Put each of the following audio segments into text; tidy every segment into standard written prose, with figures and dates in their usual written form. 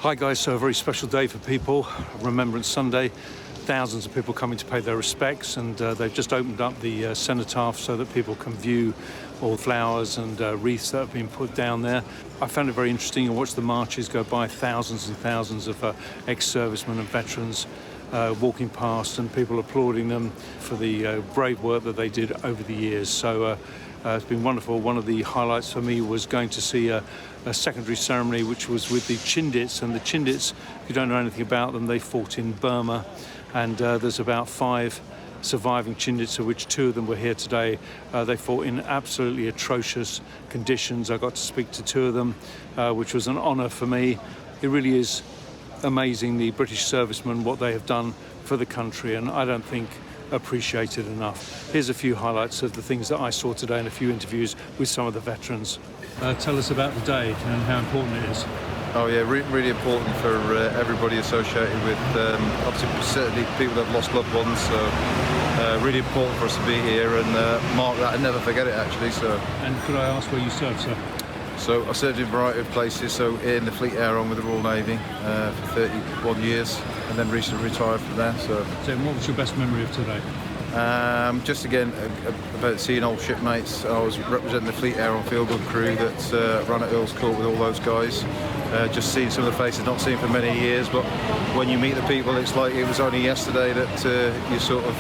Hi guys, so a very special day for people, Remembrance Sunday. Thousands of people coming to pay their respects, and they've just opened up the Cenotaph so that people can view all the flowers and wreaths that have been put down there. I found it very interesting to watch the marches go by, thousands and thousands of ex-servicemen and veterans walking past, and people applauding them for the brave work that they did over the years. So it's been wonderful. One of the highlights for me was going to see a secondary ceremony which was with the Chindits, and the Chindits, if you don't know anything about them, they fought in Burma, and there's about 5 surviving Chindits, of which 2 of them were here today. They fought in absolutely atrocious conditions. I got to speak to 2 of them, which was an honour for me. It really is amazing, the British servicemen, what they have done for the country, and I don't think appreciated enough. Here's a few highlights of the things that I saw today and a few interviews with some of the veterans. Tell us about the day and how important it is. Oh yeah, really important for everybody associated with, obviously certainly people that have lost loved ones, so really important for us to be here and mark that and never forget it actually. So. And could I ask where you served, sir? So I served in a variety of places, so in the Fleet Air Arm with the Royal Navy for 31 years, and then recently retired from there. So what was your best memory of today? Just again about seeing old shipmates. I was representing the Fleet Air on Field Gun crew that ran at Earl's Court with all those guys. Just seeing some of the faces not seen for many years, but when you meet the people, it's like it was only yesterday that you sort of,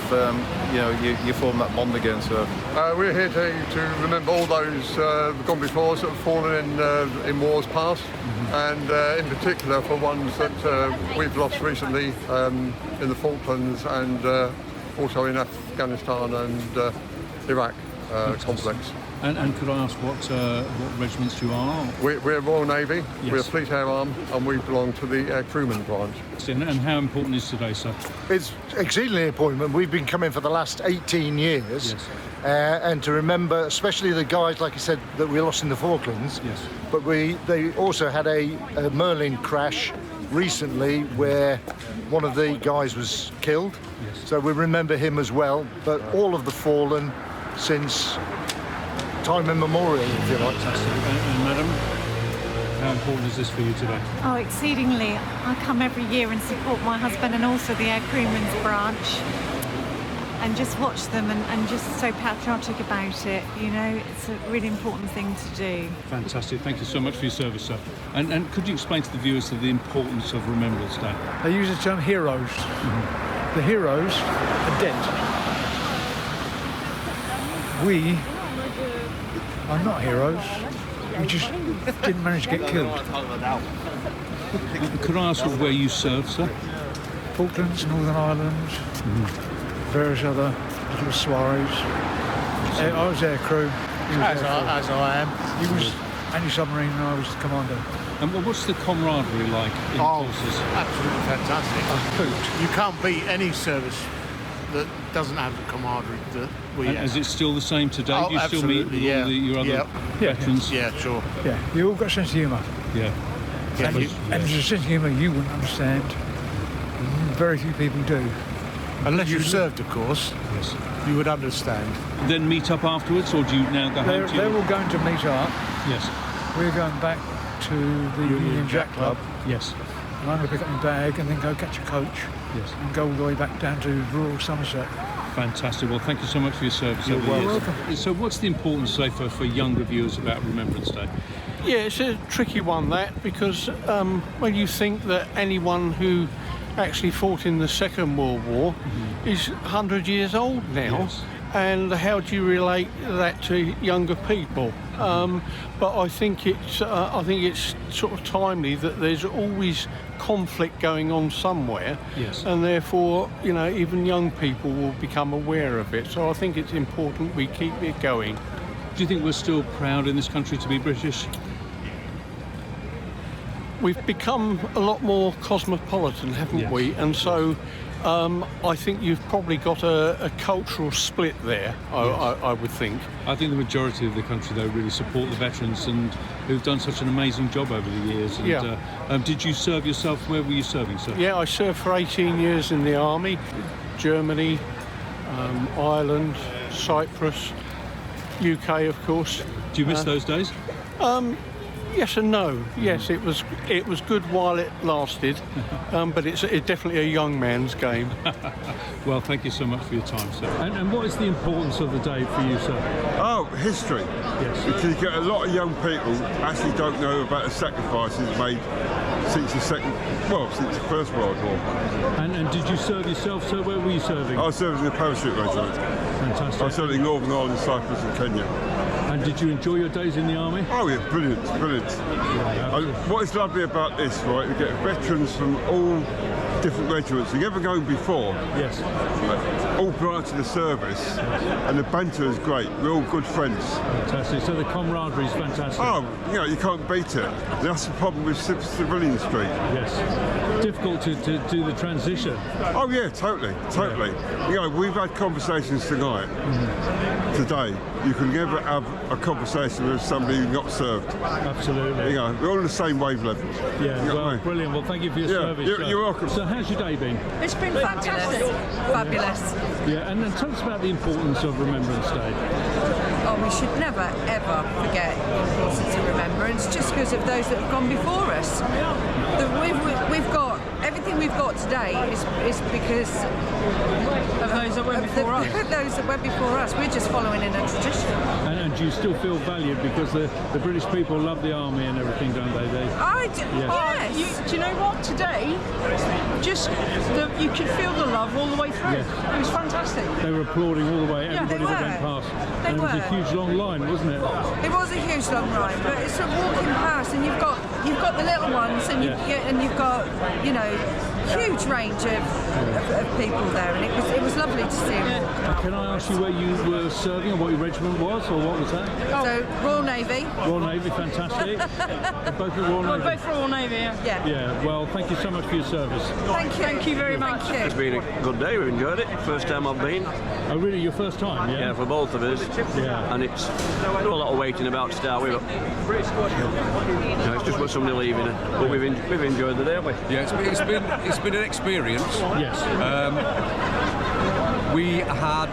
you form that bond again. So we're here to remember all those gone before us that have fallen in wars past, and in particular for ones that we've lost recently in the Falklands and also in Afghanistan and Iraq complex. And could I ask what regiments you are? We're Royal Navy, yes. We're Fleet Air Arm, and we belong to the Air Crewman branch. And how important is today, sir? It's exceedingly important. We've been coming for the last 18 years, yes. And to remember, especially the guys, like you said, that we lost in the Falklands. Yes. But they also had a Merlin crash recently where one of the guys was killed. Yes. So we remember him as well. But all of the fallen since time immemorial, if you like. Fantastic. And madam, how important is this for you today? Oh, exceedingly. I come every year and support my husband and also the Air Crewman's branch, and just watch them and just so patriotic about it. You know, it's a really important thing to do. Fantastic. Thank you so much for your service, sir. And could you explain to the viewers the importance of Remembrance Day? They use the term heroes. The heroes are dead. We are not heroes. We just didn't manage to get killed. Could I ask where you served, sir? Falklands, Northern Ireland, various other little soirees. I was air crew. As I am. He was anti-submarine and I was the commander. And what's the camaraderie like in forces? Absolutely fantastic. You can't beat any service that doesn't have the camaraderie that we have. Is it still the same today? Oh, Do you still meet with all your other veterans? Yeah, sure. Yeah, you all got a sense of humour. Yeah. And there's a sense of humour you wouldn't understand. Very few people do. Unless you served, of course, yes. You would understand. Then meet up afterwards, or do you now go home to They're all going to meet up. Yes. We're going back to the Union Jack Club. Yes. And I'm going to pick up my bag and then go catch a coach. Yes. And go all the way back down to rural Somerset. Fantastic. Well, thank you so much for your service. You're over the years. welcome. So what's the importance, say, for younger viewers about Remembrance Day? Yeah, it's a tricky one, that, because when you think that anyone who actually fought in the Second World War is 100 years old now, yes. And how do you relate that to younger people? But I think it's sort of timely that there's always conflict going on somewhere, yes. And therefore, even young people will become aware of it. So I think it's important we keep it going. Do you think we're still proud in this country to be British? We've become a lot more cosmopolitan, haven't yes. we? And so I think you've probably got a cultural split there, yes. I would think. I think the majority of the country, though, really support the veterans and who've done such an amazing job over the years. And, yeah. Did you serve yourself? Where were you serving, sir? Yeah, I served for 18 years in the army, Germany, Ireland, Cyprus, UK, of course. Do you miss those days? Yes and no. Yes, it was good while it lasted, but it's definitely a young man's game. Well, thank you so much for your time, sir. And what is the importance of the day for you, sir? Oh, history. Yes. Because you get a lot of young people actually don't know about the sacrifices made since the First World War. And did you serve yourself, sir? Where were you serving? I was serving in the parachute regiment. Fantastic. I was serving in Northern Ireland, Cyprus and Kenya. And did you enjoy your days in the army? Oh yeah, brilliant, brilliant. What is lovely about this, right, we get veterans from all different regiments. You ever go before? Yes. All branches of the service, and the banter is great. We're all good friends. Fantastic. So the camaraderie is fantastic. Oh, you can't beat it. That's the problem with Civilian Street. Yes. Difficult to do the transition. Oh yeah, totally. Yeah. We've had conversations tonight. Today, you can never have a conversation with somebody who's not served. Absolutely. We're all on the same wavelength. Yeah, well, brilliant. Well, thank you for your service. You're welcome. So how's your day been? It's been fantastic. Fabulous. Yeah, and then tell us about the importance of Remembrance Day. Oh, we should never, ever forget the importance of remembrance, just because of those that have gone before us. We've got, everything we've got today is because of those that went before us. Those that went before us. We're just following in a tradition. And do you still feel valued because the British people love the army and everything, don't they? Yes. Do you know what? Today, you could feel the love all the way through. Yes. It was fantastic. They were applauding all the way, everybody that went past. And it was a huge long line, wasn't it? It was a huge long line, but it's a walking past, and you've got the little ones, and you've got huge range of people there, and it was lovely to see them. Can I ask you where you were serving, or what your regiment was, or what was that? So Royal Navy. Royal Navy, fantastic. Both the Royal Navy. Both Royal Navy, yeah. Yeah. Well, thank you so much for your service. Thank you very much. It's been a good day. We've enjoyed it. First time I've been. Oh, really? Your first time? Yeah. Yeah, for both of us. Yeah. And it's a lot of waiting about to start with. It's just what somebody leaving, but we've enjoyed the day, haven't we? Yeah, it's been an experience. Yes. We had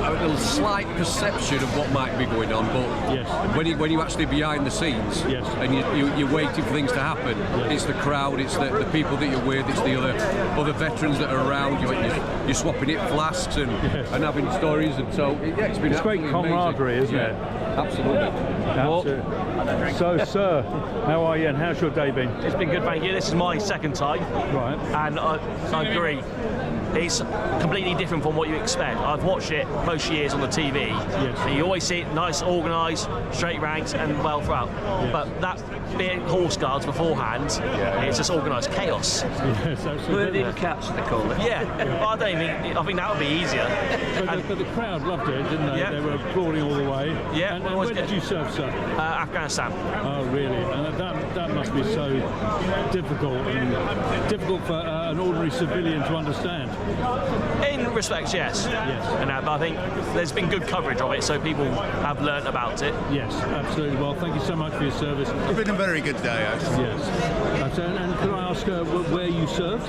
a little slight perception of what might be going on, but yes. when you actually behind the scenes, yes. and you're waiting for things to happen, yes. It's the crowd, it's the people that you're with, it's the other veterans that are around you. You're swapping it flasks and having stories, and so it's been great camaraderie, amazing. isn't it? Absolutely. So, sir, how are you, and how's your day been? It's been good, thank you. This is my second time, right? And I agree. It's completely different from what you expect. I've watched it most years on the TV. Yes. And you always see it nice, organised, straight ranks, and well throughout. Yes. But that being horse guards beforehand, it's just organised chaos. Yes, absolutely. Herding cats, they call it. Yeah. I think that would be easier. But the crowd loved it, didn't they? Yeah. They were applauding all the way. Yeah. And where did you serve, sir? Afghanistan. Oh, really? And that must be so difficult for an ordinary civilian to understand. In respects, yes. Yes. But I think there's been good coverage of it, so people have learnt about it. Yes, absolutely. Well, thank you so much for your service. It's been a very good day, actually. Yes. And can I ask where you served?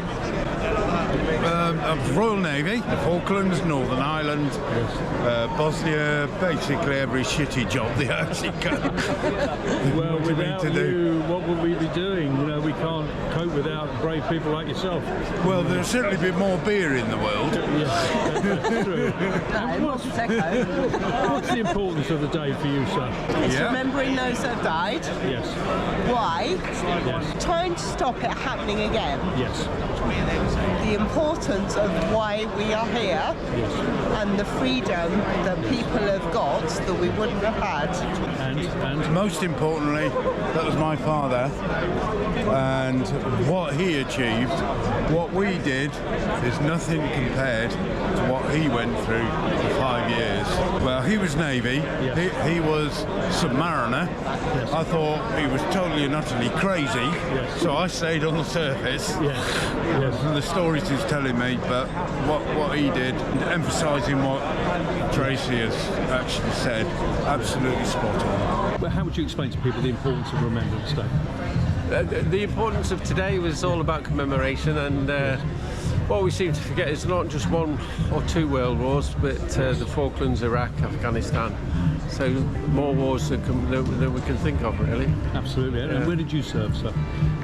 Royal Navy, the Falklands, Northern Ireland, Bosnia, basically every shitty job they actually can. Well, without you, what would we be doing? We can't cope without brave people like yourself. Well, there'll certainly be more beer in the world. Yes, that's true. What's the importance of the day for you, sir? It's remembering those that have died. Yes. Why? Yes. Trying to stop it happening again. Yes. The importance of why we are here, and the freedom that people have got that we wouldn't have had. And most importantly, that was my father, and what he achieved, what we did is nothing compared to what he went through for 5 years. Well, he was Navy, he was submariner. I thought he was totally and utterly crazy, so I stayed on the surface. And the stories he's telling me, but what he did, emphasising what Tracy has actually said, absolutely spot on. But how would you explain to people the importance of Remembrance Day? The importance of today was all about commemoration, and what we seem to forget is not just 1 or 2 world wars, but the Falklands, Iraq, Afghanistan. So more wars than we can think of, really. Absolutely. Yeah. And where did you serve, sir?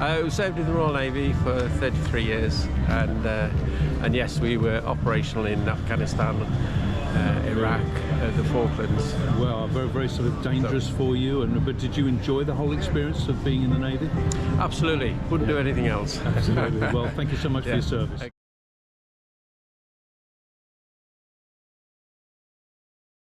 I served in the Royal Navy for 33 years, and yes, we were operational in Afghanistan, Iraq, the Falklands. Well, very, very sort of dangerous for you. But did you enjoy the whole experience of being in the Navy? Absolutely. Wouldn't do anything else. Absolutely. Well, thank you so much for your service.